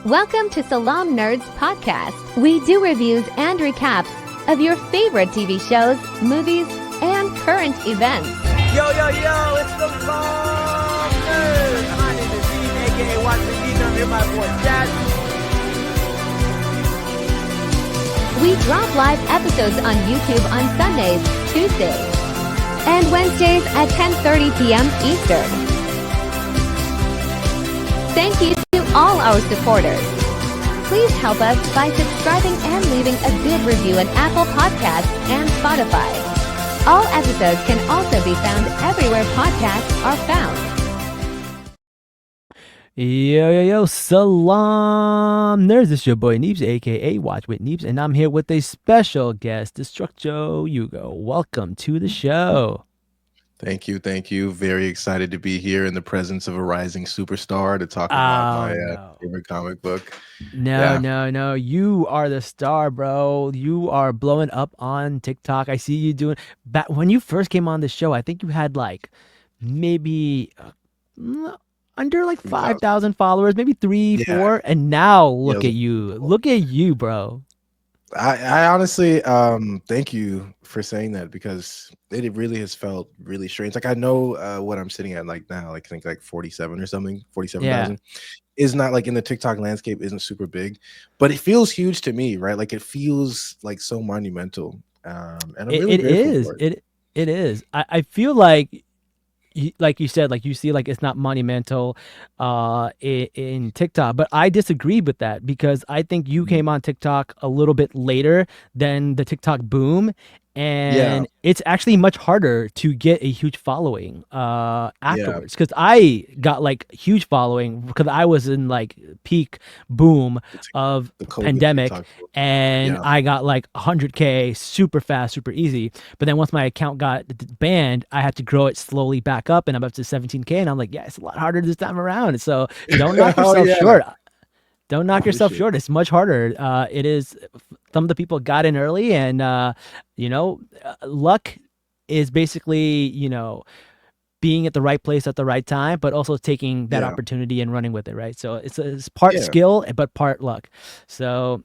Welcome to Salaam Nerds Podcast. We do reviews and recaps of your favorite TV shows, movies, and current events. Yo, it's the Salaam Nerds. My name is Steve, aka Watch the Beat. I'm here, my boy Chad. We drop live episodes on YouTube on Sundays, Tuesdays, and Wednesdays at 10:30 p.m. Eastern. Thank you to all our supporters. Please help us by subscribing and leaving a good review on Apple Podcasts and Spotify. All episodes can also be found everywhere podcasts are found. Yo, Salaam Nerds. It's your boy Neebs, aka Watch with Neebs, and I'm here with a special guest, Destructo Hugo. Welcome to the show. Thank you. Very excited to be here in the presence of a rising superstar to talk about my favorite comic book. No. You are the star, bro. You are blowing up on TikTok. I see you doing. Back when you first came on the show, I think you had like maybe under like 5,000 followers, maybe 3-4, and now look at you. Look at you, bro. I honestly thank you for saying that, because it really has felt really strange. Like, I know what I'm sitting at like now, like I think like 47 or something, 47,000 is not like in the TikTok landscape, isn't super big, but it feels huge to me, right? Like, it feels like so monumental. And I'm really grateful for it. It is. I feel like you said, like, you see, like, it's not monumental in TikTok, but I disagree with that, because I think you came on TikTok a little bit later than the TikTok boom, and it's actually much harder to get a huge following afterwards, because I got like huge following because I was in like peak boom of the pandemic, and I got like 100K super fast, super easy. But then once my account got banned, I had to grow it slowly back up, and I'm up to 17K, and I'm like, yeah, it's a lot harder this time around. So don't knock yourself short. Don't knock yourself short. It's much harder. It is. Some of the people got in early, and luck is basically, being at the right place at the right time, but also taking that opportunity and running with it, right? So it's part skill, but part luck. So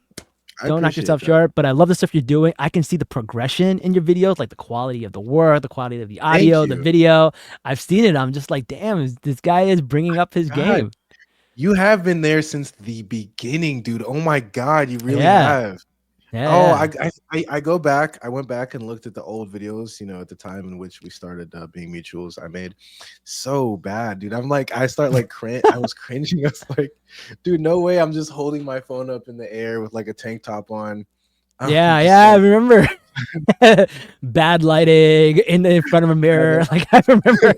don't knock yourself short. But I love the stuff you're doing. I can see the progression in your videos, like the quality of the work, the quality of the audio, the video. I've seen it. I'm just like, damn, this guy is bringing up his game. You have been there since the beginning, dude. Oh my God, you really have. I go back. I went back and looked at the old videos, at the time in which we started being mutuals. I made so bad, dude. I'm like, I was cringing. I was like, dude, no way. I'm just holding my phone up in the air with like a tank top on. I remember. Bad lighting in front of a mirror. Like, I remember.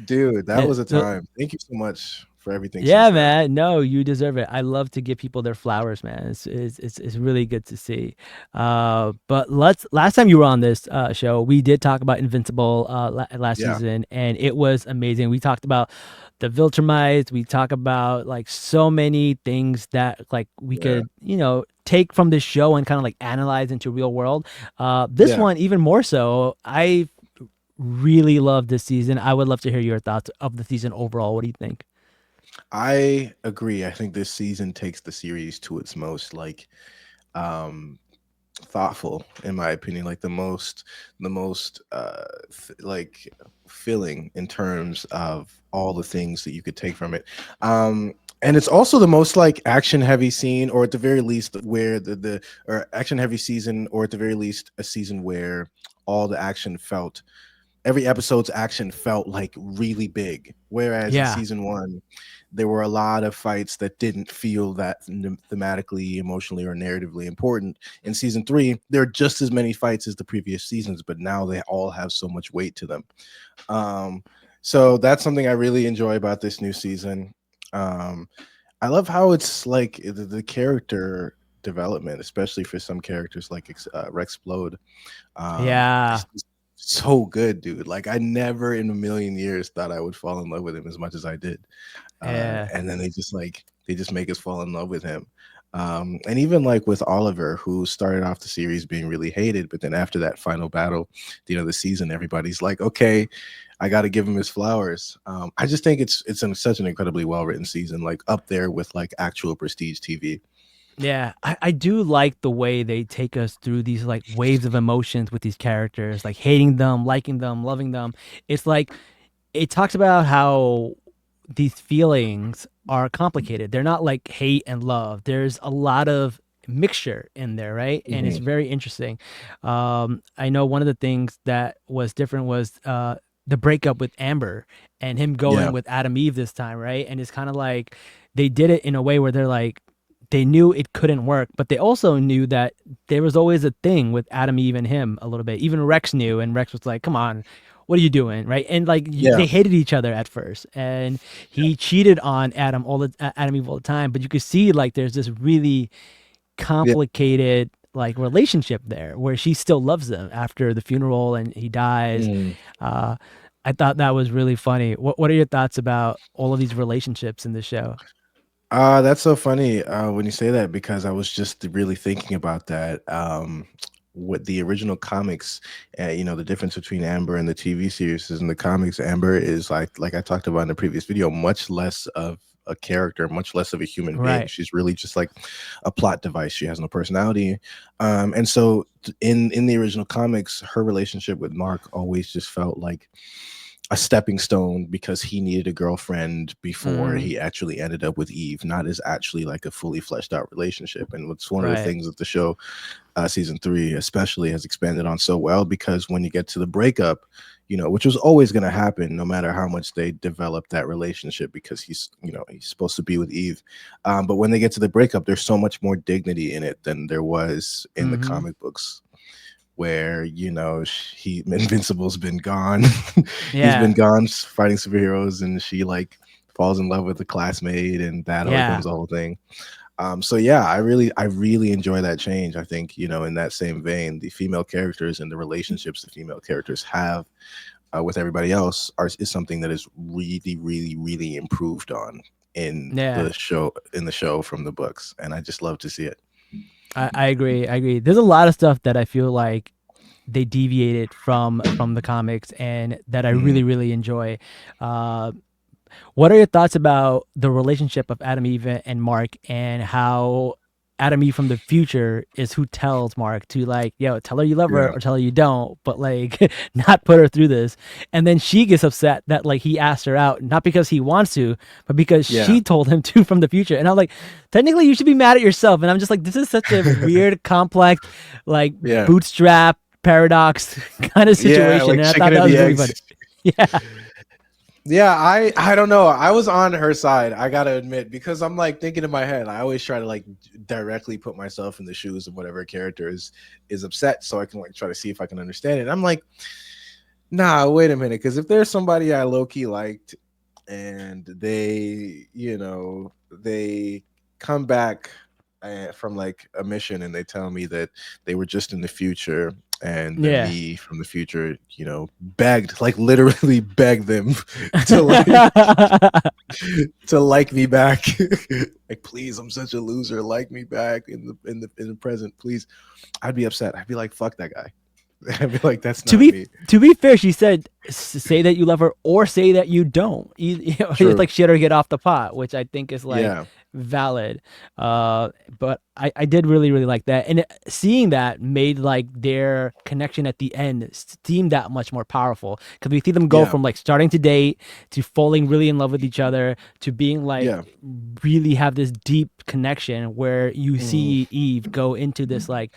Dude, that was a time. Thank you so much for everything. Man. No, you deserve it. I love to give people their flowers, man. It's really good to see. But last time you were on this show, we did talk about Invincible last season, and it was amazing. We talked about the Viltrumites. We talk about like so many things that like we could take from this show and kind of like analyze into real world. This one even more so. I really love this season. I would love to hear your thoughts of the season overall. What do you think? I agree. I think this season takes the series to its most like thoughtful, in my opinion, like the most like filling in terms of all the things that you could take from it. And it's also the most like action heavy scene, or at the very least where or action heavy season, or at the very least a season where all the action felt, every episode's action felt like really big. Whereas in season 1, there were a lot of fights that didn't feel that thematically, emotionally, or narratively important. In season 3, there are just as many fights as the previous seasons, but now they all have so much weight to them. So that's something I really enjoy about this new season. I love how it's like the character development, especially for some characters like Rexplode. So good, dude. Like, I never in a million years thought I would fall in love with him as much as I did. And then they just make us fall in love with him. And even like with Oliver, who started off the series being really hated, but then after that final battle, the season, everybody's like, okay, I got to give him his flowers. I just think such an incredibly well written season, like up there with like actual prestige TV. Yeah, I do like the way they take us through these like waves of emotions with these characters, like hating them, liking them, loving them. It's like it talks about how these feelings are complicated. They're not like hate and love. There's a lot of mixture in there, right? And it's Hmm. very interesting. I know one of the things that was different was the breakup with Amber and him going Yeah, with Adam Eve this time, right? And it's kind of like they did it in a way where they're like they knew it couldn't work, but they also knew that there was always a thing with Adam Eve and him a little bit. Even Rex knew, and Rex was like, "Come on, what are you doing?" Right? And like yeah, they hated each other at first, and he cheated on Adam Eve all the time. But you could see like there's this really yeah. complicated like relationship there where she still loves him after the funeral and he dies. Mm. Uh, I thought that was really funny. What are your thoughts about all of these relationships in the show? That's so funny when you say that because I was just really thinking about that. What the original comics, the difference between Amber and the TV series is in the comics, Amber is like I talked about in the previous video, much less of a character, much less of a human being. Right. She's really just like a plot device. She has no personality, and so in the original comics, her relationship with Mark always just felt like a stepping stone because he needed a girlfriend before Hmm. he actually ended up with Eve, not as actually like a fully fleshed out relationship. And what's one of the Right. things that the show, season 3 especially, has expanded on so well, because when you get to the breakup, which was always going to happen no matter how much they developed that relationship, because he's supposed to be with Eve. But when they get to the breakup, there's so much more dignity in it than there was in the Hmm. comic books, where he Invincible's been gone. He's been Yeah. gone fighting superheroes, and she like falls in love with a classmate, and that Yeah. overcomes the whole thing. So yeah, I really enjoy that change. I think, in that same vein, the female characters and the relationships the female characters have with everybody else is something that is really, really, really improved on Yeah. in the show from the books, and I just love to see it. I agree. I agree. There's a lot of stuff that I feel like they deviated from the comics and that I Mhm. really really enjoy. Uh, what are your thoughts about the relationship of Adam Eve and Mark and how Adam Eve from the future is who tells Mark to like, yo, tell her you love her Yeah, or tell her you don't, but like not put her through this. And then she gets upset that like he asked her out, not because he wants to, but because yeah, she told him to from the future. And I'm like, technically you should be mad at yourself. And I'm just like, this is such a weird, complex, like yeah, bootstrap paradox kind of yeah. situation. Like And I thought chicken that and was the really funny. eggs. Yeah. Yeah, I don't know. I was on her side, I gotta admit, because I'm like thinking in my head. I always try to like directly put myself in the shoes of whatever character is upset, so I can like try to see if I can understand it. I'm like, nah, wait a minute, because if there's somebody I low key liked, and they come back from like a mission, and they tell me that they were just in the future, and then Yeah. me from the future, begged, like literally begged them to like to like me back. Like, please, I'm such a loser. Like me back in the present, please. I'd be upset. I'd be like, fuck that guy. I'd be like, that's to not be me. to be fair, she said say that you love her or say that you don't. It's True. like she had her get off the pot, which I think is like Yeah. valid. But I did really really like that, and seeing that made like their connection at the end seem that much more powerful because we see them go Yeah. from like starting to date to falling really in love with each other to being like Yeah. really have this deep connection where you Mhm. see Eve go into this like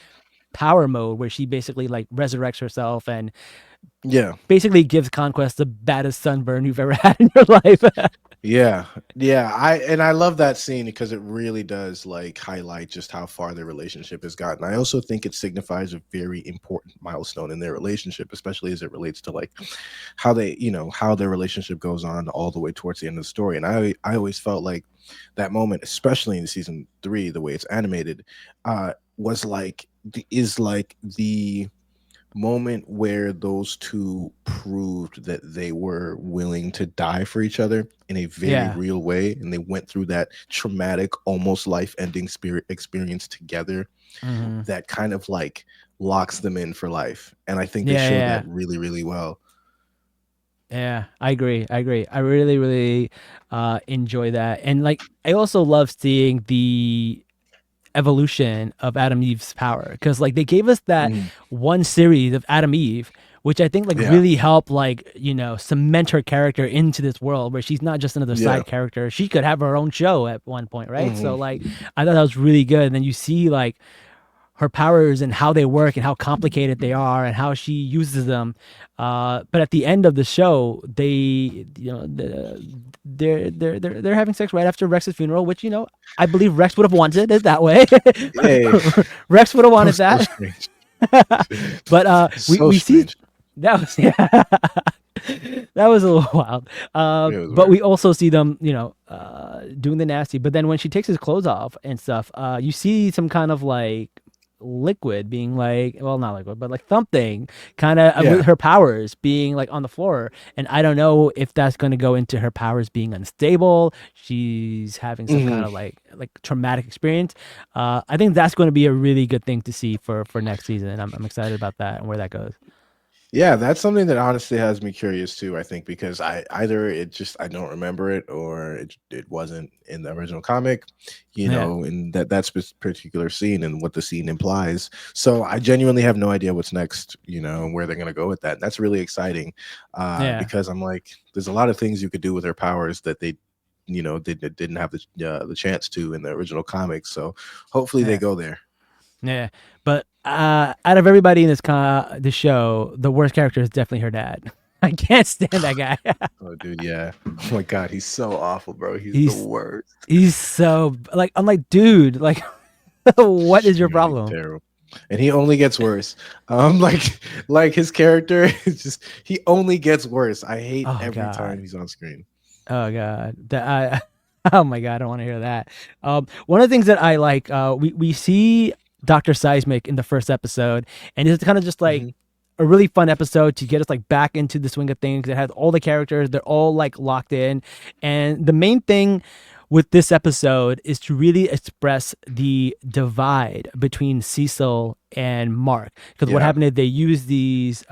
power mode where she basically like resurrects herself and Yeah. basically gives Conquest the baddest sunburn you've ever had in your life. Yeah, yeah. I love that scene because it really does like highlight just how far their relationship has gotten. I also think it signifies a very important milestone in their relationship, especially as it relates to like how their relationship goes on all the way towards the end of the story. And I always felt like that moment, especially in season 3, the way it's animated, was like is like the moment where those two proved that they were willing to die for each other in a very Yeah. real way, and they went through that traumatic, almost life-ending spirit experience together, Hmm. that kind of like locks them in for life. And I think they Yeah, showed yeah, that really, really well. Yeah, I agree. I really, really enjoy that. And like I also love seeing the evolution of Adam Eve's power, because like they gave us that Mhm. one series of Adam Eve, which I think like Yeah, really helped like cement her character into this world where she's not just another yeah. side character. She could have her own show at one point, right? So Hmm. like I thought that was really good. And then you see like her powers and how they work and how complicated they are and how she uses them. But at the end of the show, they're having sex right after Rex's funeral, which I believe Rex would have wanted it that way. Hey, Rex would have that wanted was so that. strange. But we So we see strange. that was yeah, that was a little wild. It was But weird. we also see them, doing the nasty. But then when she takes his clothes off and stuff, you see some kind of like liquid being like, well, not liquid, but like something kind of with Yeah. her powers being like on the floor. And I don't know if that's going to go into her powers being unstable. She's having some Hmm. kind of like traumatic experience. I think that's going to be a really good thing to see for next season. I'm excited about that and where that goes. Yeah, that's something that honestly has me curious too. I think because I don't remember it, or it wasn't in the original comic, Yeah. in particular scene and what the scene implies. So I genuinely have no idea what's next, where they're gonna go with that. That's really exciting, Yeah. because I'm like, there's a lot of things you could do with their powers that they, didn't have the chance to in the original comics. So hopefully they Yeah. go there. Yeah, but out of everybody in this show, the worst character is definitely her dad. I can't stand that guy. Oh, dude, yeah. Oh my God, he's so awful, bro. He's the he's worst. he's so like I'm like, dude, like what is your Yeah, he's problem? terrible. And he only gets worse. Like his character is just he only gets worse. I hate Oh every time god. he's on screen. Oh god. That I oh my god, I don't want to hear that. One of the things that I like, we see Dr. Seismic in the first episode, and it's kind of just like Mhm. a really fun episode to get us like back into the swing of things. It has all the characters, they're all like locked in. And the main thing with this episode is to really express the divide between Cecil and Mark. Because what Yeah, happened is they used these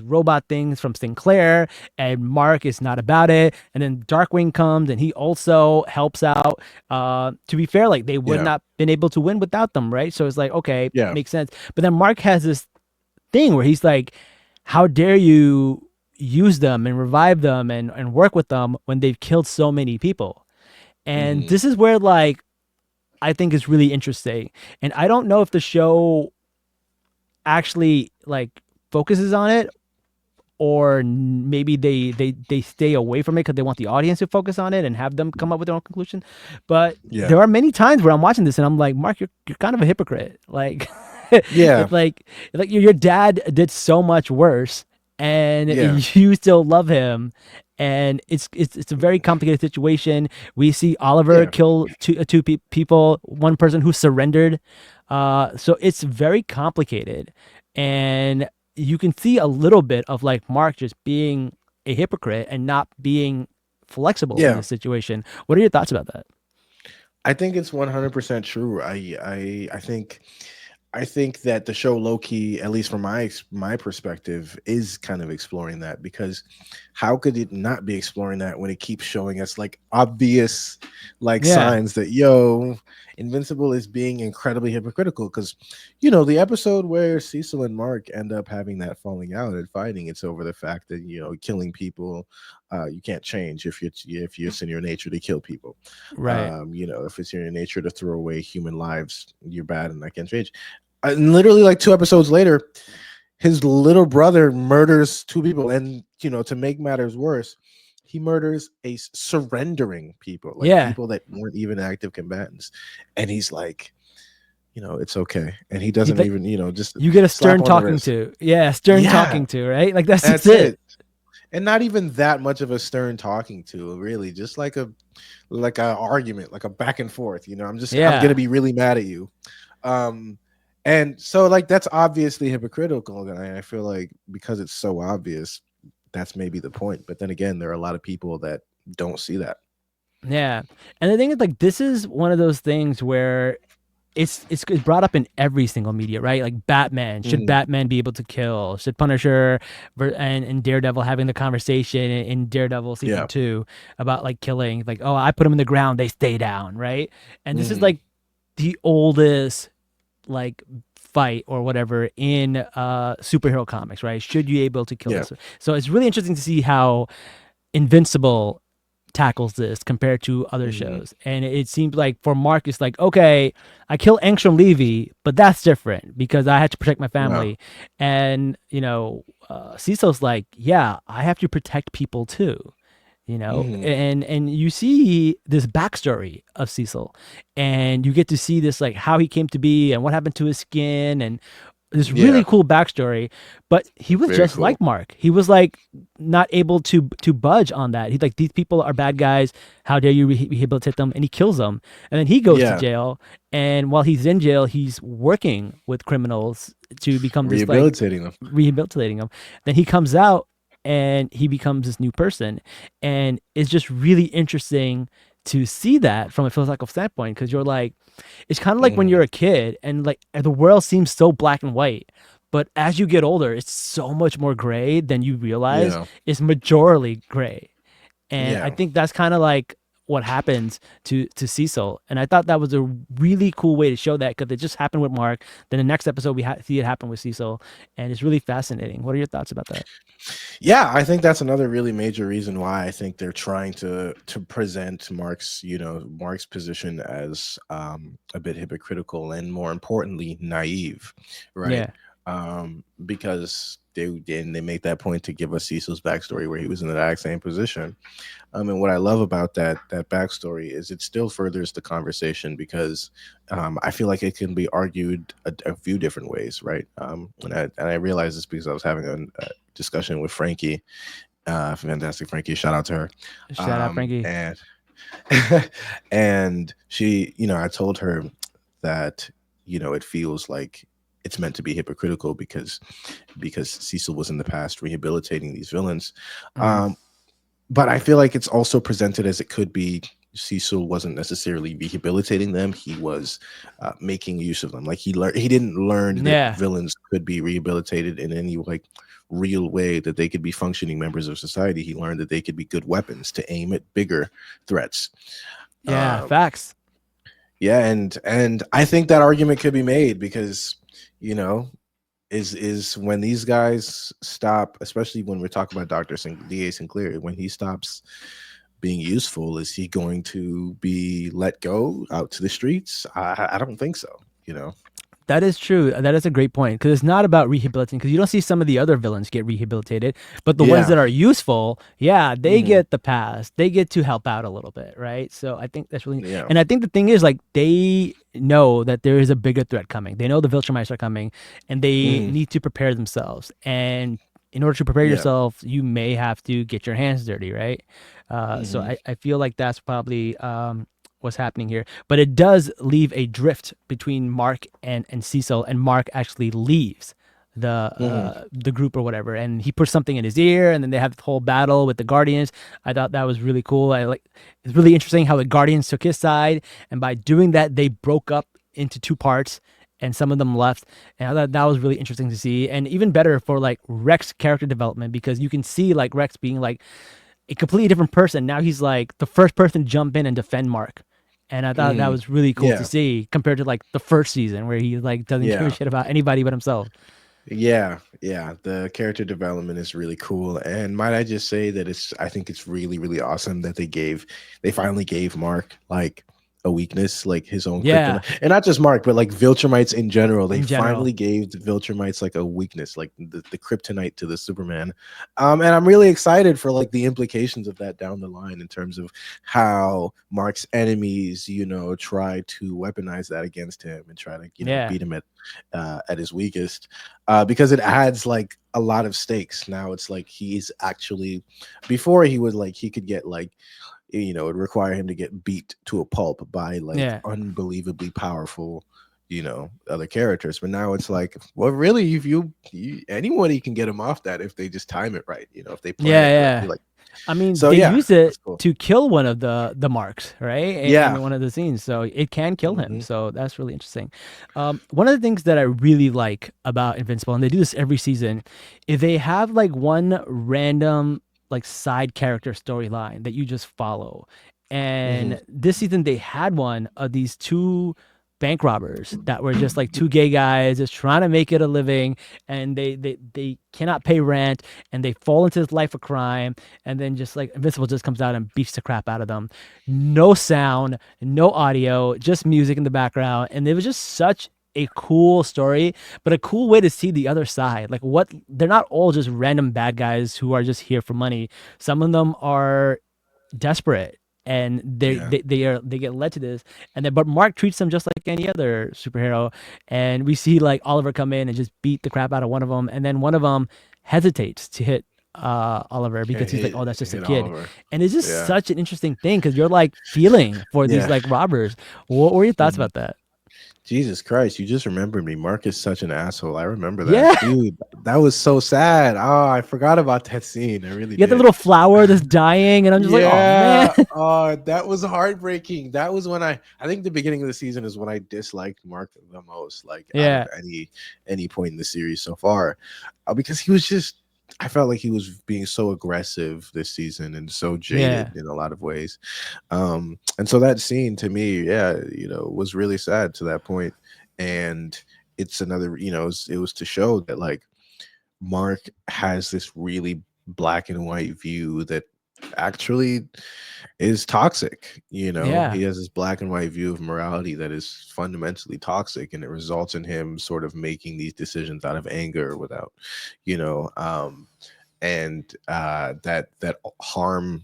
robot things from Sinclair, and Mark is not about it. And then Darkwing comes, and he also helps out. To be fair, like they would yeah, not been able to win without them, right? So it's like, okay, yeah, makes sense. But then Mark has this thing where he's like, how dare you use them and revive them and work with them when they've killed so many people? And hmm, this is where like I think is really interesting. And I don't know if the show actually like focuses on it, or maybe they stay away from it because they want the audience to focus on it and have them come up with their own conclusion. But yeah, there are many times where I'm watching this and I'm like, Mark, you're kind of a hypocrite. Like yeah, it's like your dad did so much worse, and yeah, you still love him. And it's a very complicated situation. We see Oliver yeah, kill people, one person who surrendered. So it's very complicated, and you can see a little bit of like Mark just being a hypocrite and not being flexible in yeah. this situation. What are your thoughts about that? I think it's 100% true. I think that the show low key, at least from my perspective, is kind of exploring that, because how could it not be exploring that when it keeps showing us like obvious like Yeah, signs that Invincible is being incredibly hypocritical? Because the episode where Cecil and Mark end up having that falling out and fighting, it's over the fact that killing people, you can't change if it's in your nature to kill people. right. If it's in your nature to throw away human lives, you're bad and I can't change. And literally like 2 episodes later, his little brother murders two people, and to make matters worse, he murders surrendering people, like Yeah. people that weren't even active combatants, and he's like, it's okay, and he He doesn't like even just you get a slap stern on the talking wrist. to. Yeah, stern Yeah, talking to, right? Like that's just that's it. it. And not even that much of a stern talking to, really, just like a argument, like a back and forth. I'm gonna Yeah. be really mad at you. um and so like that's obviously hypocritical, and I feel like because it's so obvious, that's maybe the point. But then again, there are a lot of people that don't see that. Yeah. And the thing is like this is one of those things where it's brought up in every single media, right? Like Batman, should Batman be able to kill? Should Punisher and Daredevil having the conversation in Daredevil season 2 about like killing, like, oh, I put them in the ground, they stay down, right? And this is like the oldest like fight or whatever in superhero comics, right? Should you able to kill this? So it's really interesting to see how Invincible tackles this compared to other shows. And it seems like for Mark, it's like, okay, I kill Angstrom Levy, but that's different because I had to protect my family. And, you know, Cecil's like, yeah, I have to protect people too. You know, and you see this backstory of Cecil, and you get to see this, like how he came to be and what happened to his skin, and this really cool backstory. But he was Very just cool. like Mark. He was like not able to budge on that. He's like, these people are bad guys. How dare you rehabilitate them? And he kills them. And then he goes to jail. And while he's in jail, he's working with criminals to become this rehabilitating them. Then he comes out and he becomes this new person. And it's just really interesting to see that from a philosophical standpoint, because you're like, it's kind of like when you're a kid and like the world seems so black and white, but as you get older, it's so much more gray than you realize. It's majorly gray. And I think that's kind of like what happens to Cecil. And I thought that was a really cool way to show that, because it just happened with Mark. Then the next episode, we see it happen with Cecil. And it's really fascinating. What are your thoughts about that? Yeah, I think that's another really major reason why I think they're trying to present Mark's position as a bit hypocritical and, more importantly, naive, right? Because they make that point to give us Cecil's backstory where he was in the exact same position. And what I love about that backstory is it still furthers the conversation, because I feel like it can be argued a few different ways, right? And I realize this because I was having a discussion with Frankie, fantastic Frankie. Shout out to her. Shout out Frankie. And she, I told her that, it feels like it's meant to be hypocritical because Cecil was in the past rehabilitating these villains. But I feel like it's also presented as it could be Cecil wasn't necessarily rehabilitating them. He was making use of them. Like he didn't learn that villains could be rehabilitated in any like real way, that they could be functioning members of society. He learned that they could be good weapons to aim at bigger threats. Facts. Yeah, and I think that argument could be made because, is when these guys stop, especially when we're talking about D.A. Sinclair, when he stops being useful, is he going to be let go out to the streets? I don't think so, That is true. That is a great point, because it's not about rehabilitating, because you don't see some of the other villains get rehabilitated, but the ones that are useful, they get the pass. They get to help out a little bit, right? So I think that's really, and I think the thing is, like, they know that there is a bigger threat coming. They know the Viltrumites are coming, and they need to prepare themselves. And in order to prepare yourself, you may have to get your hands dirty, right? So I feel like that's probably what's happening here, but it does leave a drift between Mark and Cecil, and Mark actually leaves the group or whatever, and he puts something in his ear, and then they have the whole battle with the Guardians. I thought that was really cool. It's really interesting how the Guardians took his side, and by doing that, they broke up into two parts, and some of them left. And I thought that was really interesting to see, and even better for like Rex character development, because you can see like Rex being like a completely different person. Now he's like the first person to jump in and defend Mark. And I thought that was really cool to see, compared to like the first season where he like doesn't give a shit about anybody but himself. Yeah. The character development is really cool. And might I just say that I think it's really, really awesome that they finally gave Mark like a weakness, like his own kryptonite. And not just Mark, but like Viltrumites in general. They finally gave the Viltrumites like a weakness, like the kryptonite to the Superman. And I'm really excited for like the implications of that down the line, in terms of how Mark's enemies, try to weaponize that against him and try to beat him at his weakest, because it adds like a lot of stakes. Now it's like he's actually, before he could get like, it would require him to get beat to a pulp by like unbelievably powerful, other characters. But now it's like, well, really, if anybody can get him off that if they just time it right, if they play it right. I mean, So they yeah, use it that's cool. to kill one of the marks, right? Yeah. In one of the scenes, so it can kill him. Hmm. So that's really interesting. One of the things that I really like about Invincible, and they do this every season, is they have like one random like side character storyline that you just follow. Hmm. And this season they had one of these two bank robbers that were just like two gay guys just trying to make it a living, and they cannot pay rent, and they fall into this life of crime, and then just like Invincible just comes out and beats the crap out of them. No sound, no audio, just music in the background, and it was just such a cool story, but a cool way to see the other side. Like what they're not all just random bad guys who are just here for money. Some of them are desperate, and Yeah. they get led to this, and then but Mark treats them just like any other superhero, and we see like Oliver come in and just beat the crap out of one of them, and then one of them hesitates to hit Oliver Yeah, because he's like, oh, that's just a hit kid. Oliver. And it's just Yeah. such an interesting thing because you're like feeling for these Yeah. like robbers. What were your thoughts Mhm. about that? Jesus Christ, you just remembered me. Mark is such an asshole. I remember that. Yeah. Dude, that was so sad. Oh, I forgot about that scene. I really You got the did. little flower that's dying, and I'm just like, oh man. Yeah. That was heartbreaking. That was when I think the beginning of the season is when I disliked Mark the most, like out Yeah. of any point in the series so far. Because he was just, I felt like he was being so aggressive this season and so jaded Yeah. in a lot of ways. And so that scene to me, yeah, was really sad to that point. And it's another, it was to show that like Mark has this really black and white view that actually is toxic. Yeah. He has this black and white view of morality that is fundamentally toxic, and it results in him sort of making these decisions out of anger without, you know, and that harm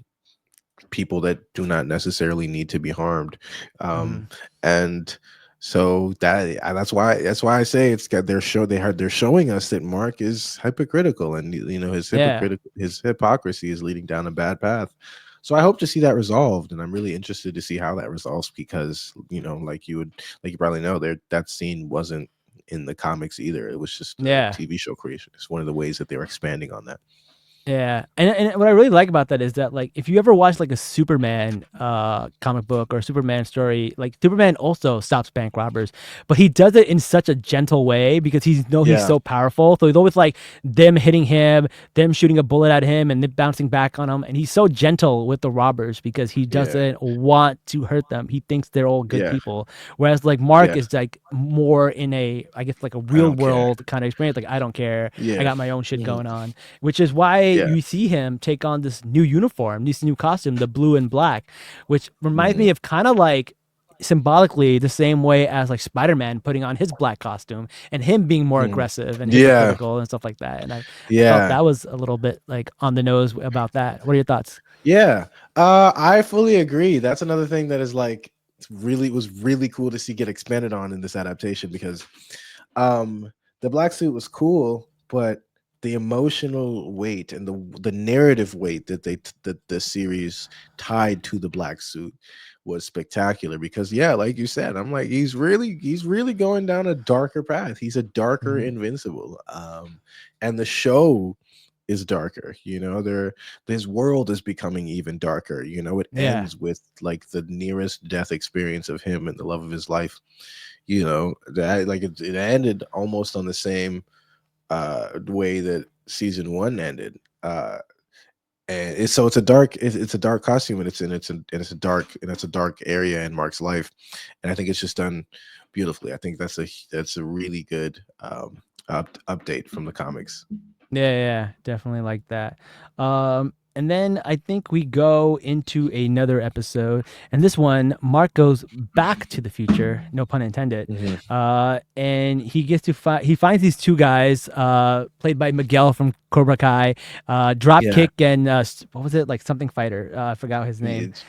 people that do not necessarily need to be harmed. Mhm. And so that's why I say it's got they're showing us that Mark is hypocritical, and Yeah. his hypocrisy is leading down a bad path. So I hope to see that resolved, and I'm really interested to see how that resolves, because like you probably know, that scene wasn't in the comics either. It was just a Yeah. TV show creation. It's one of the ways that they're expanding on that. Yeah, and what I really like about that is that like if you ever watch like a Superman comic book or a Superman story, like Superman also stops bank robbers, but he does it in such a gentle way because he's Yeah, so powerful. So he's always like them hitting him, them shooting a bullet at him, and then bouncing back on him, and he's so gentle with the robbers because he yeah, doesn't want to hurt them. He thinks they're all good yeah, people, whereas like Mark yeah. is like more in a, I guess, like a I real don't care. world kind of experience. Like I don't care, I Yeah. got my own shit Mhm. going on, which is why Yeah. you see him take on this new uniform, this new costume, the blue and black, which reminds Mhm. me of kind of like symbolically the same way as like Spider-Man putting on his black costume and him being more Mhm. aggressive and Yeah. hypocritical and stuff like that. And I felt Yeah. that was a little bit like on the nose about that. What are your thoughts? Yeah. I fully agree. That's another thing that is like was really cool to see get expanded on in this adaptation, because um the black suit was cool, but the emotional weight and the narrative weight that the series tied to the black suit was spectacular. Because yeah, like you said, I'm like, he's really going down a darker path. He's a darker Mhm. Invincible. And the show is darker. His world is becoming even darker. It Yeah. ends with like the nearest death experience of him and the love of his life. That like it ended almost on the same way that season one ended. And it's a dark costume, and it's a dark area in Mark's life. And I think it's just done beautifully. I think that's a really good update from the comics. Yeah, yeah, definitely like that. And then I think we go into another episode, and this one, Mark goes back to the future, no pun intended. Mhm. And he gets to he finds these two guys, played by Miguel from Cobra Kai, Yeah. Dropkick and what was it, like something fighter? I forgot his name, It's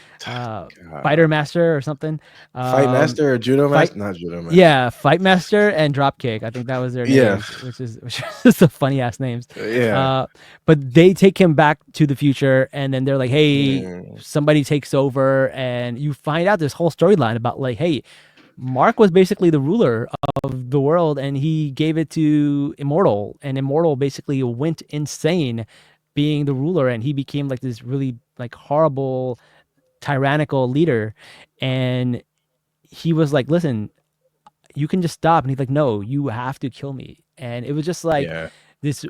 Fighter Master or something. Fight Um, Master or Judo fight Master? Not Judo Master. yeah, Fight Master and Dropkick. I think that was their Yeah. names, which is just a funny ass names. Yeah. But they take him back to the future, and then they're like, "Hey, Mm. somebody takes over," and you find out this whole storyline about like, "Hey, Mark was basically the ruler of the world, and he gave it to Immortal, and Immortal basically went insane." being the ruler, and he became like this really like horrible, tyrannical leader. And he was like, "Listen, you can just stop." And he's like, "No, you have to kill me." And it was just like Yeah. this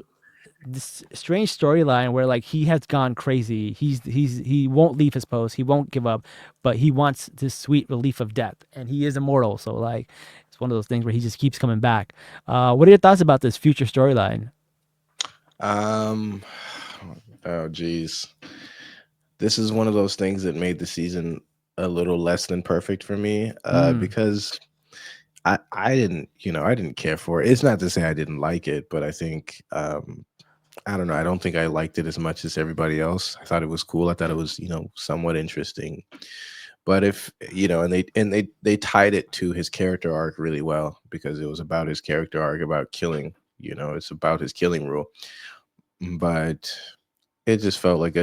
strange storyline where like he has gone crazy. He won't leave his post. He won't give up, but he wants this sweet relief of death, and he is immortal. So like, it's one of those things where he just keeps coming back. What are your thoughts about this future storyline? Um, oh geez, this is one of those things that made the season a little less than perfect for me. Mm, Because I didn't, I didn't care for it. It's not to say I didn't like it, but I think I don't know. I don't think I liked it as much as everybody else. I thought it was cool. I thought it was, somewhat interesting. But if and they tied it to his character arc really well, because it was about his character arc about killing. It's about his killing rule. But it just felt like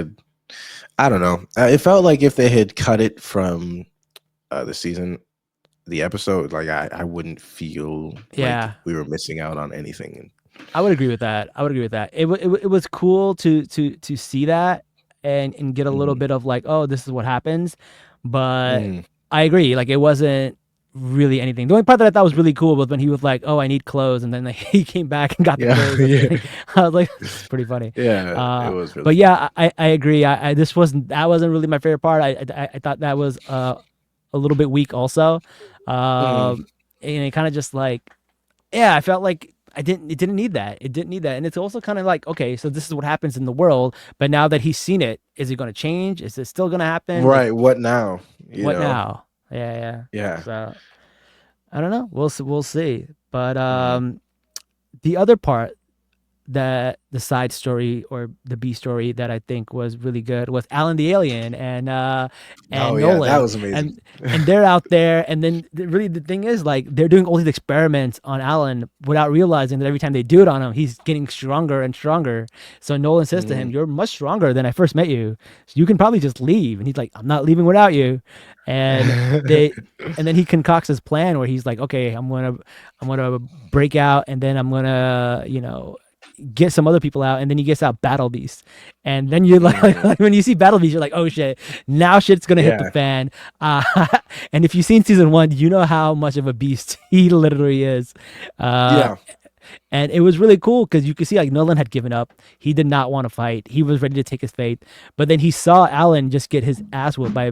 I don't know. It felt like if they had cut it from the season, the episode, like I wouldn't feel like yeah, we were missing out on anything. I would agree with that. I would agree with that. It was cool to see that and get a little Mhm. bit of like, oh, this is what happens. But Mm. I agree. Like, it wasn't really anything. The only part that I thought was really cool was when he was like, "Oh, I need clothes," and then like, he came back and got the Yeah, clothes. yeah, I was like, "It's pretty funny." yeah. It was really But fun. yeah, I agree. That wasn't really my favorite part. I thought that was a little bit weak also, Mm. and it kind of just like, yeah, I felt like it didn't need that. It didn't need that. And it's also kind of like, okay, so this is what happens in the world, but now that he's seen it, is it going to change? Is it still going to happen? Like, Right. What now? what now? Yeah, yeah. Yeah. So I don't know. We'll see. But Mhm. the other part, that the side story or the B story that I think was really good was Alan the Alien Oh and yeah, that Nolan, was amazing. and they're out there, and then really the thing is, like, they're doing all these experiments on Alan without realizing that every time they do it on him, he's getting stronger and stronger. So Nolan says to him, Mhm. "You're much stronger than I first met you. So you can probably just leave." And he's like, "I'm not leaving without you." And they and then he concocts his plan where he's like, "Okay, I'm gonna break out, and then I'm gonna, get some other people out," and then he gets out Battle Beast. And then you're like, Mhm. like, when you see Battle Beast, you're like, "Oh shit, now shit's gonna hit the Yeah. fan." uh and if you've seen season one, you know how much of a beast he literally is. uh Yeah. and it was really cool because you could see like Nolan had given up. He did not want to fight. He was ready to take his fate. But then he saw Alan just get his ass whooped by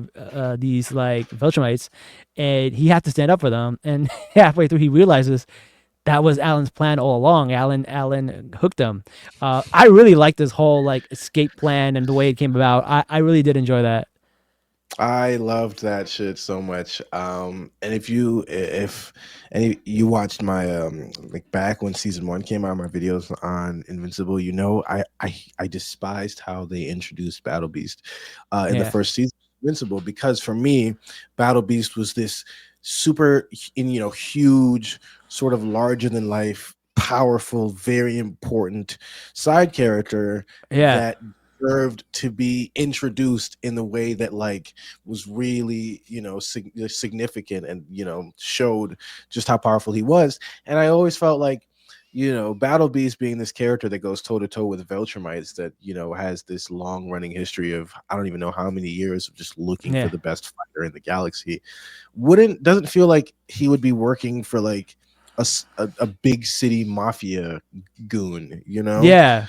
these like Viltrumites, and he had to stand up for them. And halfway through, he realizes that was Alan's plan all along. Alan hooked him. I really liked this whole like escape plan and the way it came about. I really did enjoy that. I loved that shit so much. And if you watched my like back when season one came out, my videos on Invincible, I despised how they introduced Battle Beast in the Yeah, first season of Invincible, because for me, Battle Beast was this super huge, sort of larger than life, powerful, very important side character yeah, that deserved to be introduced in the way that like was really significant, and showed just how powerful he was. And I always felt like Battle Beast being this character that goes toe to toe with Viltrumites, that has this long running history of I don't even know how many years of just looking for yeah, the best fighter in the galaxy, doesn't feel like he would be working for like a big city mafia goon. yeah.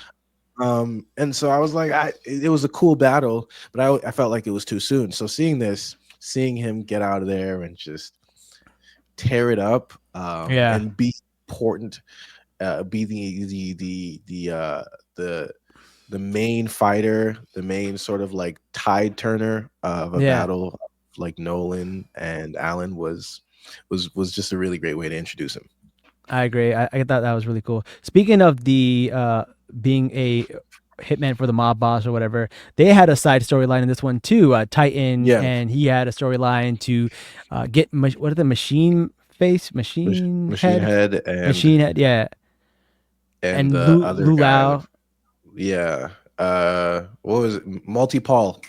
And so I was like, it was a cool battle, but I felt like it was too soon. So seeing him get out of there and just tear it up, Yeah, and be important, be the main fighter, the main sort of like tide turner of a yeah. battle, like Nolan and Alan was just a really great way to introduce him. I agree. I thought that was really cool. Speaking of the being a hitman for the mob boss or whatever, they had a side storyline in this one too. Titan, Yeah, and he had a storyline to get what are the Machine Head machine head, yeah, and and the other Lu guy. Lao, Yeah. What was it? Multi-Paul.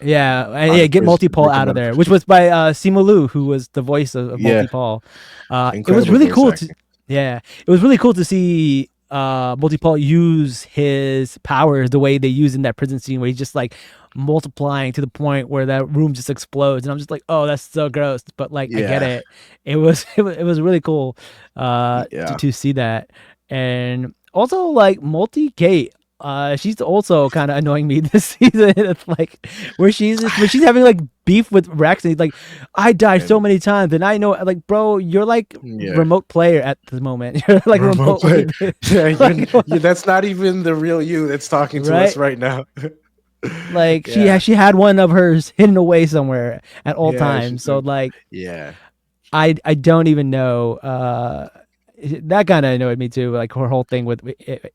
yeah, and How yeah, to get Multi-Paul break him out of down to there, which pieces. was by Simu Liu, who was the voice of Yeah, Multi-Paul. It was incredible really voice cool to, acting. yeah, it was really cool to see Multipole use his powers the way they use in that prison scene where he's just like multiplying to the point where that room just explodes, and I'm just like, oh, that's so gross, but like I get Yeah, it. It was really cool yeah. to see that. And also like Multi Kate, she's also kind of annoying me this season. It's like where she's having like beef with Rex, and he's like, I died so And many times, and I know, like, bro, you're like yeah, remote player at the moment. You're like remote play. remotely Yeah, like, that's not even the real you that's talking to us right? right now. Like Yeah, she had one of hers hidden away somewhere at all yeah. times. So like Yeah, I don't even know. That kind of annoyed me too. Like her whole thing with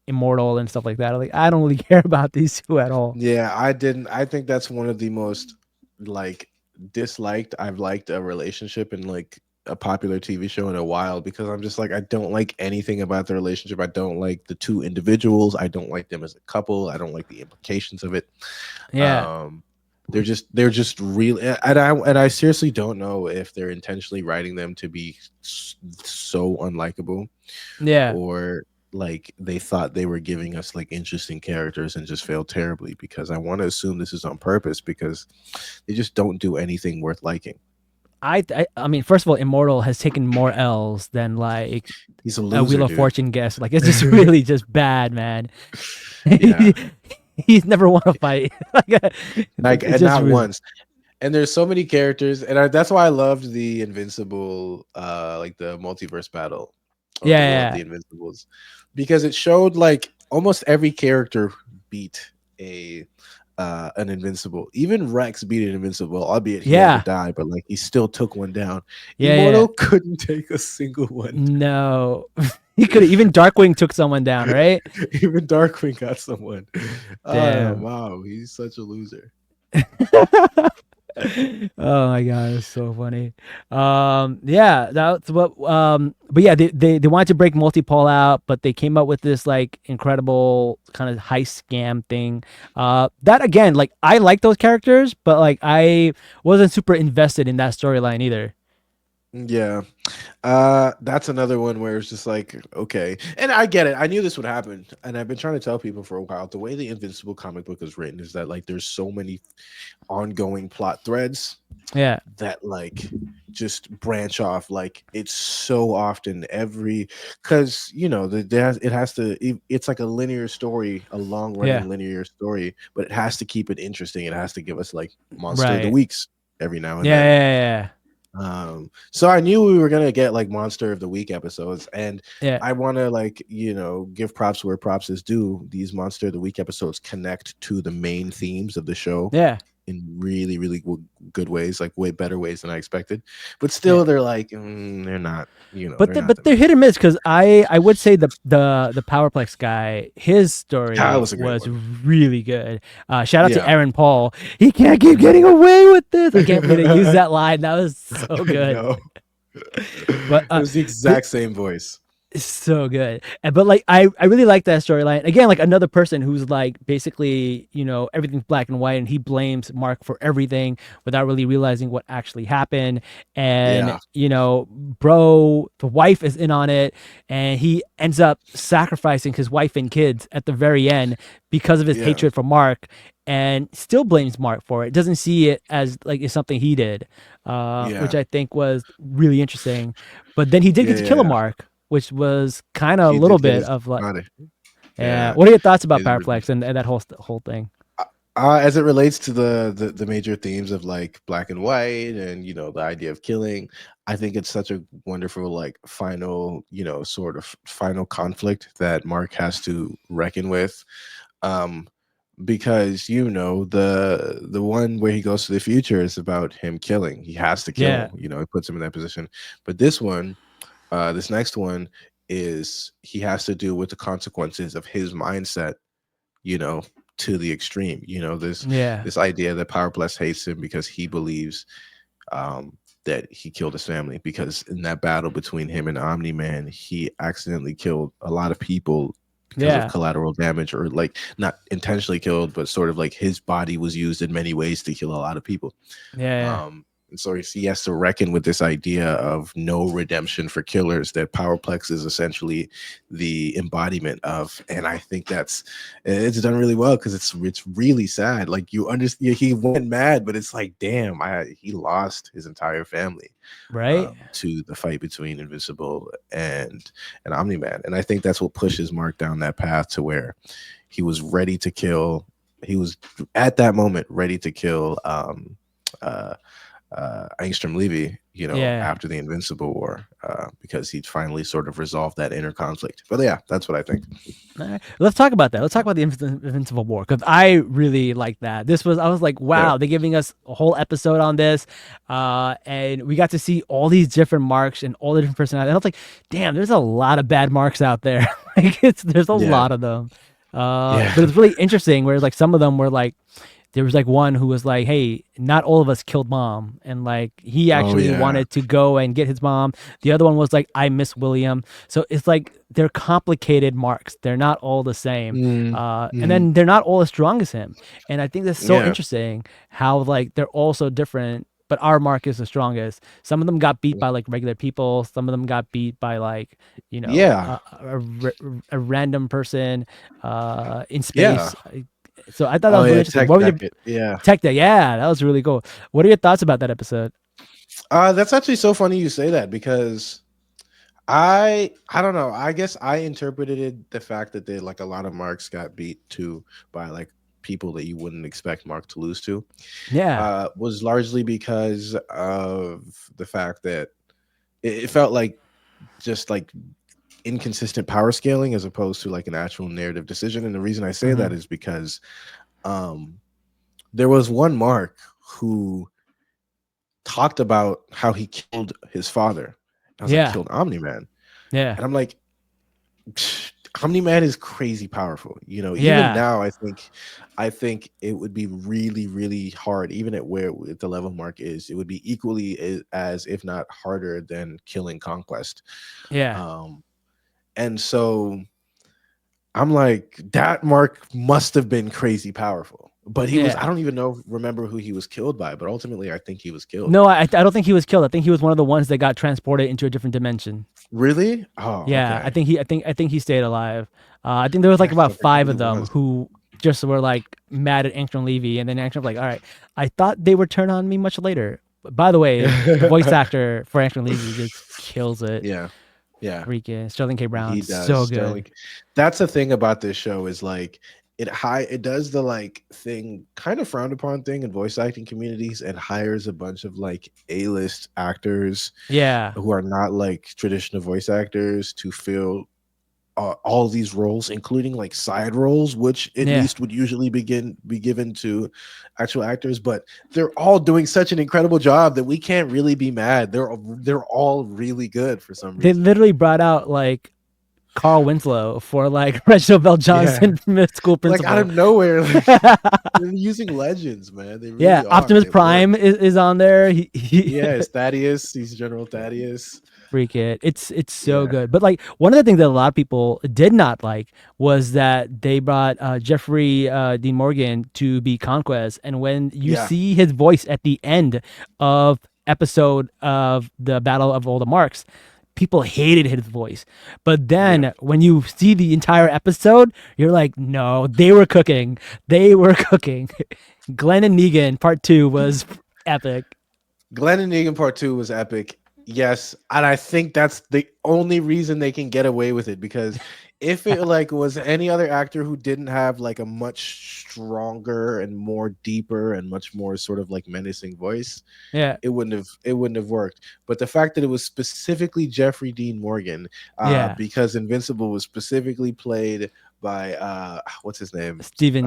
Immortal and stuff like that. Like I don't really care about these two at all. yeah. I didn't. I think that's one of the most like disliked I've liked a relationship in like a popular TV show in a while, because I'm just like, I don't like anything about the relationship. I don't like the two individuals. I don't like them as a couple. I don't like the implications of it. Yeah, Um, they're just real, and I seriously don't know if they're intentionally writing them to be so unlikable, yeah. or like they thought they were giving us like interesting characters and just failed terribly, because I want to assume this is on purpose, because they just don't do anything worth liking. I mean, first of all, Immortal has taken more L's than like He's a a Wheel loser, of dude. Fortune guess. Like it's just really just bad, man. Yeah, He's never won a fight. like, It's and just not really, once. And there's so many characters, and that's why I loved the Invincible, like the multiverse battle of the War of yeah, the Invincibles, because it showed like almost every character beat a an Invincible. Even Rex beat an Invincible, albeit he had to yeah, die, but like he still took one down. yeah. Immortal couldn't take a single one. No, he could even Darkwing took someone down, right? Even Darkwing got someone. Damn. Wow, he's such a loser. Oh my god, it's so funny. Yeah, that's what but yeah, they wanted to break multipole out, but they came up with this like incredible kind of heist scam thing. That again, like I like those characters, but like I wasn't super invested in that storyline either. Yeah. That's another one where it's just like, okay. And I get it. I knew this would happen. And I've been trying to tell people for a while, the way the Invincible comic book is written is that like there's so many ongoing plot threads Yeah. that like just branch off. Like it's so often every, because it has to, it's like a linear story, a long Yeah. running linear story, but it has to keep it interesting. It has to give us like monster of the Right. weeks every now and Yeah, then. yeah, So I knew we were gonna get like monster of the week episodes, and yeah. I want to like give props where props is due. These monster of the week episodes connect to the main themes of the show Yeah. Yeah. in really really good ways, like way better ways than I expected. But Yeah. still, they're like they're not, But they're not the they're main. hit or miss because I would say the Powerplex guy, his That story was a great was one. really good. Shout out to Yeah, Aaron Paul. He can't keep getting away with this. I can't believe they used that line. That was so I good. know. But It was the exact same voice. it's so good. But like I really like that storyline. Again, like another person who's like basically, everything's black and white and he blames Mark for everything without really realizing what actually happened. And, Yeah, bro, the wife is in on it and he ends up sacrificing his wife and kids at the very end because of his yeah, hatred for Mark and still blames Mark for it. Doesn't see it as like it's something he did, which yeah, I think was really interesting. But then he did get yeah, to yeah, kill a yeah. Mark, which was kind of a He little did get bit his of like, body. yeah. Yeah, What are your thoughts about his Powerplex and that whole thing? As it relates to the major themes of like black and white and the idea of killing, I think it's such a wonderful like final sort of final conflict that Mark has to reckon with, um because the one where he goes to the future is about him killing. He has to Yeah, kill, it puts him in that position. But this one, this next one, is he has to deal with the consequences of his mindset, you know, to the extreme. This yeah, this idea that Power Bless hates him because he believes that he killed his family, because in that battle between him and Omni Man, he accidentally killed a lot of people because of yeah, collateral damage, or like not intentionally killed, but sort of like his body was used in many ways to kill a lot of people. yeah, Um, And so he has to reckon with this idea of no redemption for killers that Powerplex is essentially the embodiment of. And I think it's done really well because it's really sad. Like you understand, he went mad, but it's like, damn, he lost his entire family, Right. to the fight between Invincible and Omni-Man. And I think that's what pushes Mark down that path to where he was ready to kill. He was at that moment ready to kill Angstrom Levy, after the Invincible War, because he'd finally sort of resolved that inner conflict. But yeah, that's what I think. All right. Let's talk about that. Let's talk about the Invincible War, because I really like that. I was like, wow, they're giving us a whole episode on this, and we got to see all these different marks and all the different personalities. And I was like, damn, there's a lot of bad marks out there. There's a lot of them. But it's really interesting. Whereas like some of them were like, there was like one who was like, hey, not all of us killed mom. And like, he actually wanted to go and get his mom. The other one was like, I miss William. So it's like, they're complicated marks. They're not all the same. And then they're not all as strong as him. And I think that's so interesting how like, they're all so different, but our mark is the strongest. Some of them got beat by like regular people. Some of them got beat by like, a random person in space. So I thought that was really interesting. Tech Deck, that was really cool. What are your thoughts about that episode? That's actually so funny you say that, because I don't know. I guess I interpreted the fact that they like a lot of marks got beat to by like people that you wouldn't expect Mark to lose to. Was largely because of the fact that it felt like just like inconsistent power scaling as opposed to like an actual narrative decision. And the reason I say that is because there was one Mark who talked about how he killed his father. I was like, killed Omni-Man. And I'm like, Omni-Man is crazy powerful. Even now, I think it would be really, really hard, even at the level Mark is. It would be equally as, if not harder, than killing Conquest. And so I'm like, that Mark must have been crazy powerful. But he was, I don't even remember who he was killed by, but ultimately I think he was killed. No, I don't think he was killed. I think he was one of the ones that got transported into a different dimension. Really? Oh, yeah. Okay. I think he stayed alive. I think there was like about 5 of them who just were like mad at Angstrom Levy, and then Angstrom was like, all right, I thought they would turn on me much later. But by the way, the voice actor for Angstrom Levy just kills it. Freaking Sterling K. Brown. He does. So good. That's the thing about this show is like it does the like thing, kind of frowned upon thing in voice acting communities, and hires a bunch of like A-list actors who are not like traditional voice actors to fill all these roles, including like side roles, which at least would usually be given to actual actors. But they're all doing such an incredible job that we can't really be mad. They're all really good for some reason. They literally brought out like Carl Winslow for like Reginald Bell Johnson from School Principal. Like out of nowhere. Like, they're using legends, man. They really are. Optimus Prime is on there. It's Thaddeus. He's General Thaddeus. Freak it. It's so good. But like one of the things that a lot of people did not like was that they brought Jeffrey Dean Morgan to be Conquest, and when you see his voice at the end of episode of the Battle of All the Marks, people hated his voice. But then when you see the entire episode, you're like, no, they were cooking. Glenn and Negan Part 2 was epic. Glenn and Negan Part 2 was epic. Yes, and I think that's the only reason they can get away with it, because if it like was any other actor who didn't have like a much stronger and more deeper and much more sort of like menacing voice, it wouldn't have worked. But the fact that it was specifically Jeffrey Dean Morgan, because Invincible was specifically played by what's his name? Steven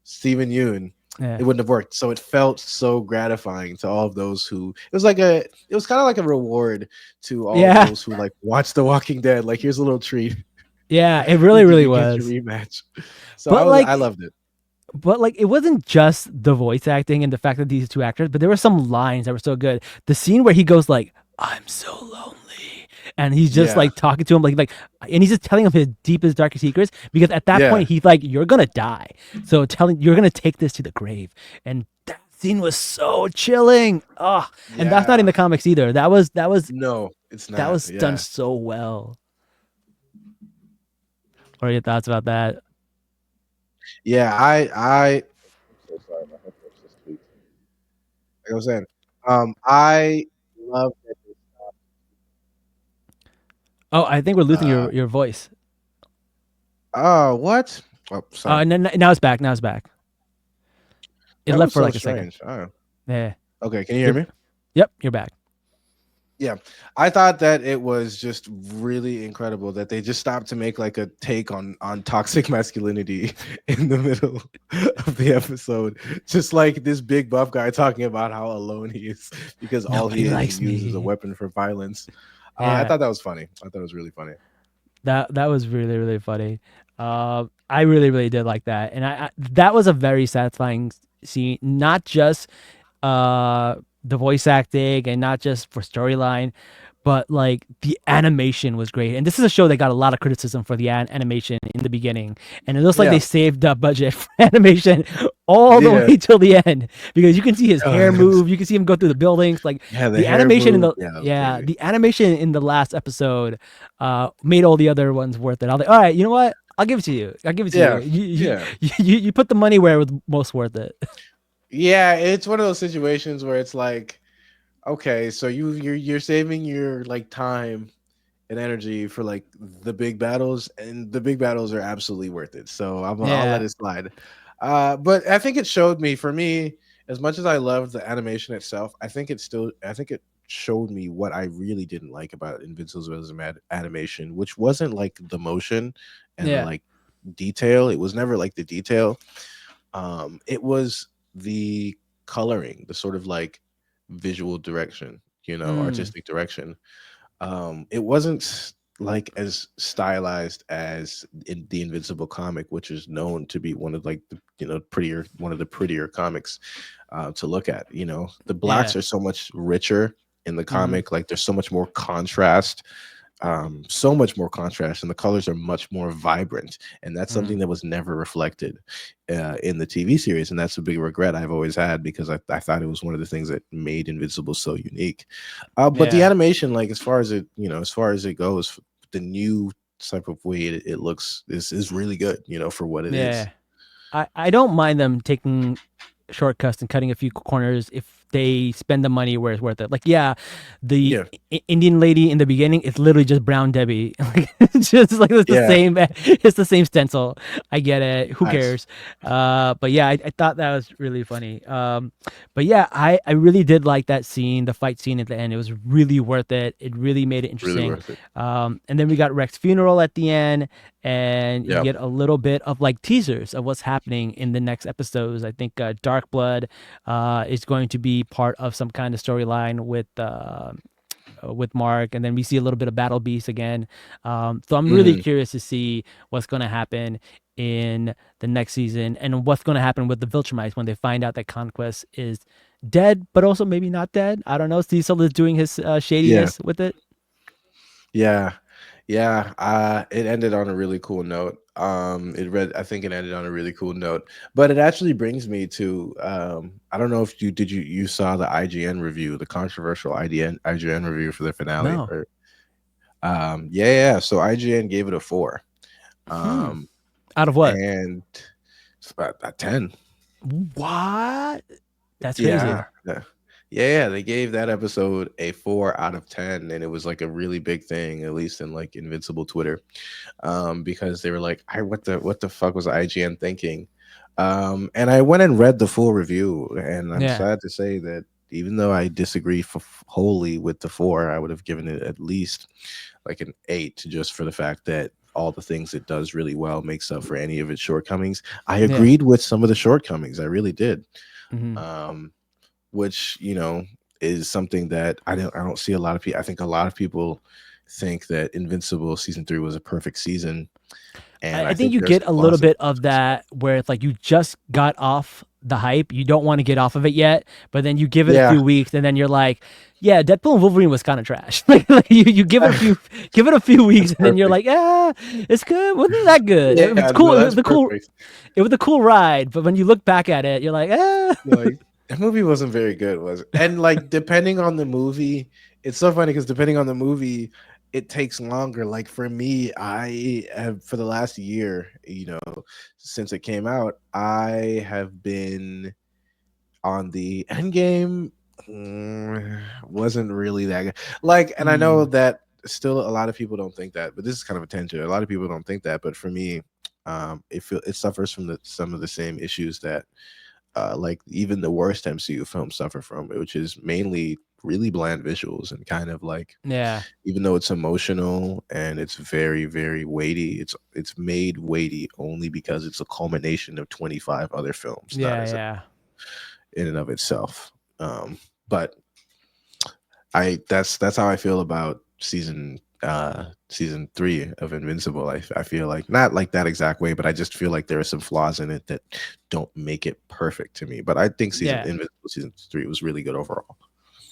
Yeun. It wouldn't have worked. So it felt so gratifying to all of those who it was kind of like a reward to all those who like watch The Walking Dead. Like, here's a little treat. Yeah, it really was rematch. So I loved it. But like, it wasn't just the voice acting and the fact that these two actors, but there were some lines that were so good. The scene where he goes like, "I'm so lonely," and he's just like talking to him like, and he's just telling him his deepest, darkest secrets, because at that point he's like, "You're gonna die, so you're gonna take this to the grave." And that scene was so chilling. Oh, and that's not in Yeah. the comics either. That was No, it's that not. was Yeah. done so well. What are your thoughts about that? Yeah, I'm so sorry, my headphones just tweaked. Like I was saying, I love that they Oh, I think we're losing stopped. your voice. Oh, what? Oh, sorry. And then now it's back. Now it's back. It That left was for so like a second. strange. Oh, Yeah. okay. Can you hear me? Yep, you're back. Yeah, I thought that it was just really incredible that they just stopped to make like a take on toxic masculinity in the middle of the episode. Just like this big buff guy talking about how alone he is because all Nobody he likes uses is a me. weapon for violence. I Yeah. thought that was funny. I thought it was really funny. That was really really funny. I really did like that, and I that was a very satisfying scene. Not just the voice acting and not just for storyline, but like the animation was great. And this is a show that got a lot of criticism for the animation in the beginning, and it looks like Yeah. they saved the budget for animation all the Yeah. way till the end because you can see his Oh, hair yes. move, you can see him go through the buildings. Like Yeah, the hair animation in the moved. Yeah, that was crazy. the animation in the last episode made all the other ones worth it. I was like, all right, you know what? I'll give it to you. I'll give it to Yeah, you. yeah. You put the money where it was most worth it. Yeah, it's one of those situations where it's like, okay, so you're saving your like time and energy for like the big battles, and the big battles are absolutely worth it. So I'll let it slide. But I think it showed me, for me, as much as I loved the animation itself, I think it showed me what I really didn't like about Invincible's animation, which wasn't like the motion and the Yeah. like detail. It was never like the detail. It was the coloring, the sort of like visual direction, artistic direction. It wasn't like as stylized as in the Invincible comic, which is known to be one of like one of the prettier comics to look at. The blacks Yeah. are so much richer in the Mhm. comic. Like there's so much more contrast, and the colors are much more vibrant, and that's something that was never reflected in the TV series, and that's a big regret I've always had, because I thought it was one of the things that made Invincible so unique. But the Yeah. animation, like as far as it goes, the new type of way it looks is really good, for what it is. Yeah. I don't mind them taking shortcuts and cutting a few corners if they spend the money where it's worth it. Like, yeah, the Yeah. Indian lady in the beginning is literally just Brown Debbie. Like, it's just like it's the Yeah. same. It's the same stencil. I get it. Who Nice. cares? But yeah, I thought that was really funny. But yeah, I really did like that scene, the fight scene at the end. It was really worth it. It really made it Really interesting. worth it. And then we got Rex's funeral at the end, and you Yep. get a little bit of like teasers of what's happening in the next episodes. I think Dark Blood is going to be part of some kind of storyline with Mark, and then we see a little bit of Battle Beast again. So I'm really curious to see what's going to happen in the next season, and what's going to happen with the Viltrumites when they find out that Conquest is dead, but also maybe not dead. I don't know. Cecil is doing his shadiness with it. Yeah. It ended on a really cool note. I think it ended on a really cool note. But it actually brings me to I don't know if you saw the IGN review, the controversial IGN review for the finale. No. Or, yeah. So IGN gave it a 4. Out of what? And it's about a 10. What? That's crazy. Yeah, they gave that episode a 4 out of 10, and it was like a really big thing, at least in like Invincible Twitter, because they were like, what the fuck was IGN thinking? And I went and read the full review, and I'm sad to say that even though I disagree wholly with the 4, I would have given it at least like an 8, just for the fact that all the things it does really well makes up for any of its shortcomings. I agreed with some of the shortcomings, I really did. Which is something that I don't see a lot of people. I think a lot of people think that Invincible season 3 was a perfect season, and I think you get a little bit of that where it's like you just got off the hype, you don't want to get off of it yet, but then you give it a few weeks, and then you're like, yeah, Deadpool and Wolverine was kind of trash. like you give it a few weeks, and then you're like, it's good. Wasn't that good? It's cool. No, it was a cool ride, but when you look back at it, you're like, Like, That movie wasn't very good, was it? And like depending on the movie, it's so funny because depending on the movie, it takes longer. Like for me, I have for the last year, since it came out, I have been on the end game. Wasn't really that good. Like, and I know Mm, that still a lot of people don't think that, but this is kind of a tangent. A lot of people don't think that, but for me, it suffers from some of the same issues that like even the worst MCU films suffer from, which is mainly really bland visuals and kind of like yeah, even though it's emotional and it's very very weighty, it's made weighty only because it's a culmination of 25 other films, not yeah, as a, yeah, in and of itself. But I that's how I feel about season 3 of Invincible. I feel like not like that exact way, but I just feel like there are some flaws in it that don't make it perfect to me. But I think yeah. season 3 was really good overall.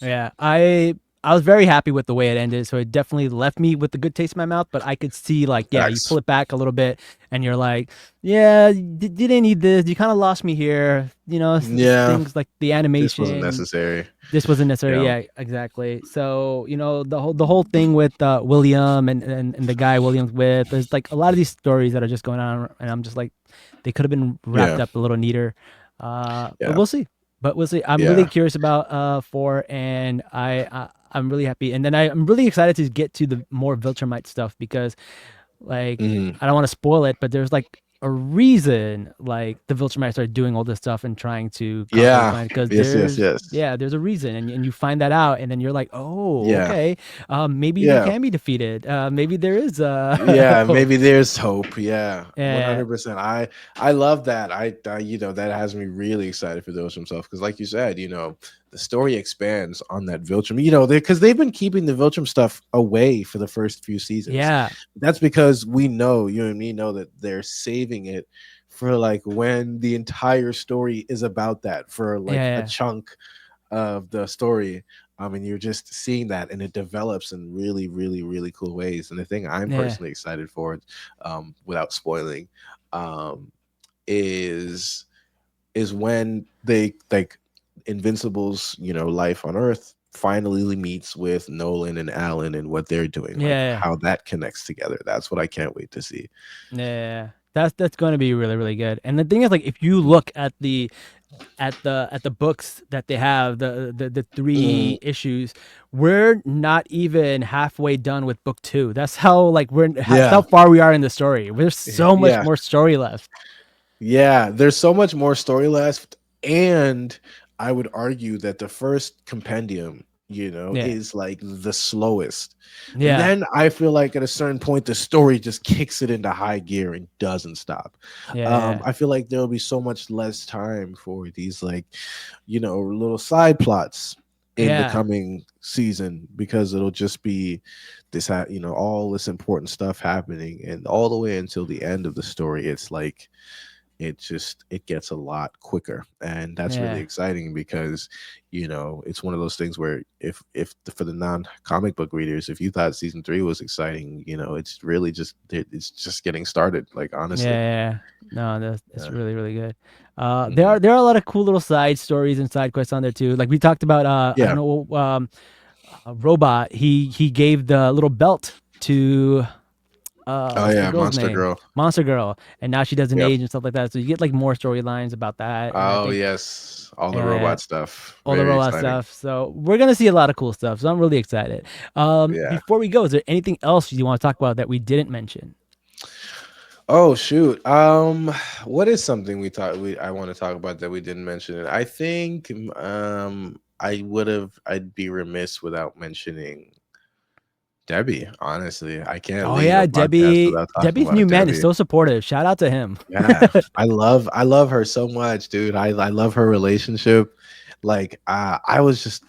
Yeah, I was very happy with the way it ended. So it definitely left me with a good taste in my mouth. But I could see like, yeah, you Facts. pull it back a little bit, and you're like, yeah, you didn't need this. You kind of lost me here. Yeah, Things like the this wasn't animation. necessary. This wasn't necessary. Yeah. Yeah, exactly. So the whole thing with William and the guy William's with. There's like a lot of these stories that are just going on, and I'm just like, they could have been wrapped Yeah. up a little neater. But Yeah. we'll see. But we'll see. I'm really Yeah. curious about 4, and I'm really happy. And then I'm really excited to get to the more Viltrumite stuff because like Mhm. I don't want to spoil it, but there's like a reason like the Viltrumites are doing all this stuff and trying to conquer the Yeah. planet because Yes, yes, yes. there's a reason, and you find that out, and then you're like, oh, Yeah. okay, maybe they Yeah. can be defeated. Maybe there is Yeah, hope. maybe there's hope. Yeah, Yeah, 100%. I love that. I that has me really excited for those themselves because, like you said, the story expands on that Viltrum. Because they've been keeping the Viltrum stuff away for the first few seasons. yeah, That's because we know you and me know that they're saving it for like when the entire story is about that for like a yeah, chunk of the story. And you're just seeing that, and it develops in really, really, really cool ways. And the thing I'm yeah, personally excited for, without spoiling, um, is when they like Invincible's, life on Earth finally meets with Nolan and Alan and what they're doing, like yeah. how that connects together. That's what I can't wait to see. Yeah, that's going to be really really good. And the thing is, like, if you look at the books that they have, the Mhm. 3 issues, we're not even halfway done with book 2. That's how like that's how Yeah, far we are in the story. There's so much yeah. more story left. Yeah, there's so much more story left, and I would argue that the first compendium, Yeah, is like the slowest. And yeah, then I feel like at a certain point, the story just kicks it into high gear and doesn't stop. yeah, I feel like there'll be so much less time for these like, little side plots in the yeah, coming season because it'll just be this, all this important stuff happening, and all the way until the end of the story, it's like it gets a lot quicker, and that's really yeah. exciting because it's one of those things where for the non-comic book readers, if you thought season 3 was exciting, it's really just it's just getting started, like honestly. Yeah, no, that's Yeah. really really good. There Mhm. are there are a lot of cool little side stories and side quests on there too. Like we talked about, I don't Yeah. know, robot. He gave the little belt to Oh what's the yeah, girl's Monster name? Girl. Monster Girl, and now she doesn't Yep. age and stuff like that. So you get like more storylines about that, and I Oh think yes, all the yeah, robot stuff, all the very robot exciting. stuff. So we're gonna see a lot of cool stuff. So I'm really excited. Yeah. Before we go, is there anything else you want to talk about that we didn't mention? Oh shoot. What is something I want to talk about that we didn't mention? I think I'd be remiss without mentioning Debbie. Honestly, I can't Oh leave a yeah, podcast Debbie. without talking Debbie's about new man is Debbie. so supportive. Shout out to him. Yeah, I love her so much, dude. I love her relationship. Like I was just,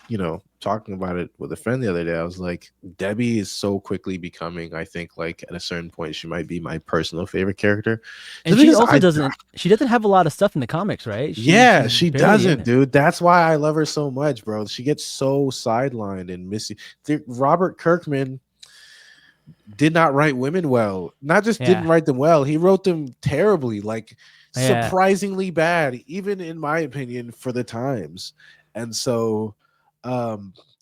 talking about it with a friend the other day. I was like, Debbie is so quickly becoming, I think, like at a certain point, she might be my personal favorite character. And Just she because also doesn't. She doesn't have a lot of stuff in the comics, right? yeah, She's she barely in doesn't, it. dude. That's why I love her so much, bro. She gets so sidelined and missy. Robert Kirkman did not write women well. Not just didn't Yeah, write them well, he wrote them terribly. Like Yeah. surprisingly bad, even in my opinion, for the times. And so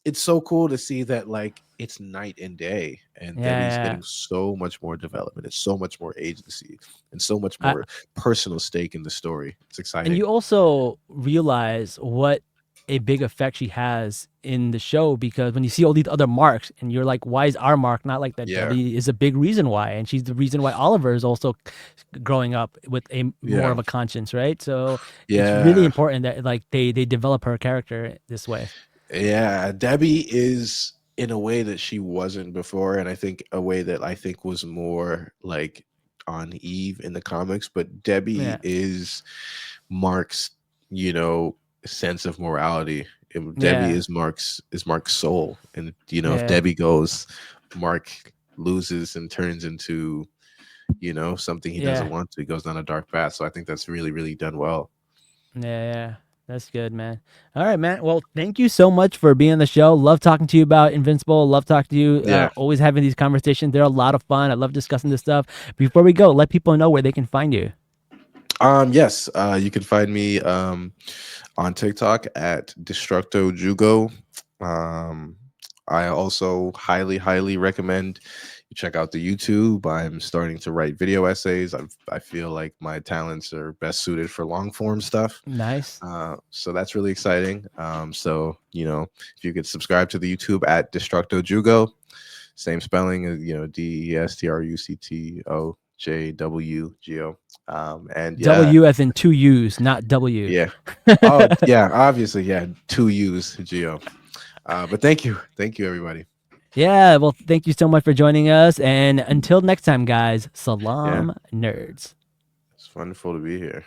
it's so cool to see that like it's night and day, and Yeah. Debbie's Yeah. getting so much more development and so much more agency and so much I, more personal stake in the story. It's and exciting. you also realize what a big effect she has in the show, because when you see all these other marks and you're like, why is our mark not like that? Yeah. Debbie is a big reason why, and she's the reason why Oliver is also growing up with a more Yeah. of a conscience, right? So it's really Yeah. important that like they develop her character this way. Yeah, Debbie is in a way that she wasn't before, and I think a way that I think was more like on Eve in the comics. But Debbie Yeah. is Mark's, you know, sense of morality. Debbie Yeah. is Mark's soul, and if Yeah. Debbie goes, Mark loses and turns into something he doesn't Yeah. want to. He goes down a dark path. So I think that's really really done well. Yeah, yeah. That's good, man. All right, man. Well, thank you so much for being on the show. Love talking to you about Invincible. Love talking to you. Yeah. Always having these conversations. They're a lot of fun. I love discussing this stuff. Before we go, let people know where they can find you. Yes, you can find me on TikTok at Destructo Jugo. Um, I also highly, highly recommend you check out the YouTube. I'm starting to write video essays. I feel like my talents are best suited for long form stuff. Nice. So that's really exciting. So if you could subscribe to the YouTube at Destructo Jugo, same spelling as DESTRUCTOJWGO. And yeah, W as in two U's, not W. yeah. Oh, yeah. Obviously, yeah. 2 U's, Geo. But thank you, everybody. Yeah. Well, thank you so much for joining us. And until next time, guys, Yeah, Salaam, nerds. it's wonderful to be here.